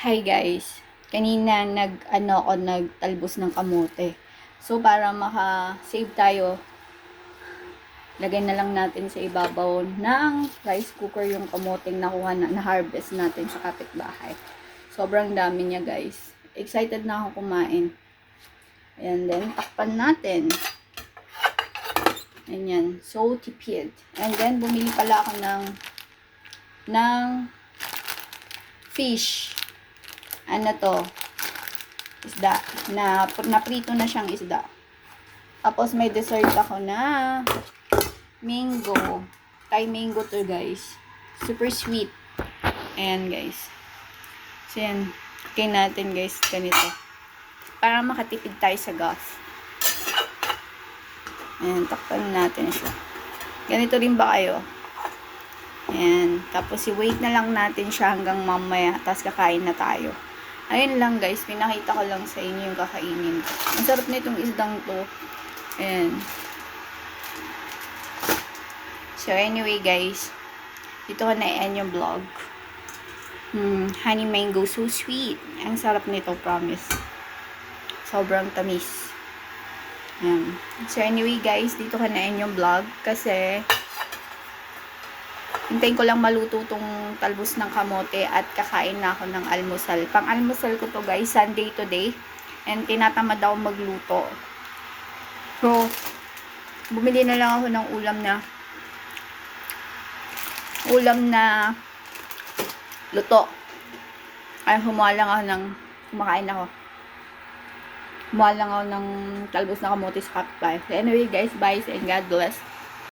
Hi guys, kanina nagtalbos ng kamote. So para maka-save tayo, lagay na lang natin sa ibabaw ng rice cooker yung kamoteng nakuha na harvest natin sa kapitbahay. Sobrang dami niya guys. Excited na ako kumain. And then takpan natin. Ayan, so tipid. And then bumili pala ako ng fish. Ano to? Isda. Naprito na siyang isda. Tapos may dessert ako na mango. Thai mango to guys. Super sweet. Ayan guys. So yan. Okay natin guys. Ganito. Para makatipid tayo sa gas. Ayan. Takpan natin siya. Ganito rin ba kayo? Ayan. Tapos i-wait na lang natin siya hanggang mamaya. Tapos kakain na tayo. Ayun lang guys, pinakita ko lang sa inyo yung kakainin. Ang sarap nitong isdang to. Ayan. So anyway guys, dito ko na-end yung vlog. Honey mango, so sweet. Ang sarap nito, promise. Sobrang tamis. Ayan. So anyway guys, dito ko na-end yung vlog. Kasi hintayin ko lang maluto tong talbos ng kamote at kakain na ako ng almusal. Pang-almusal ko to guys, Sunday today. And tinatamad ako magluto. So, bumili na lang ako ng ulam na luto. Ay, kumakain ako. Kumuha lang ako ng talbos ng kamote sa kapitbahay. So, anyway guys, bye and God bless.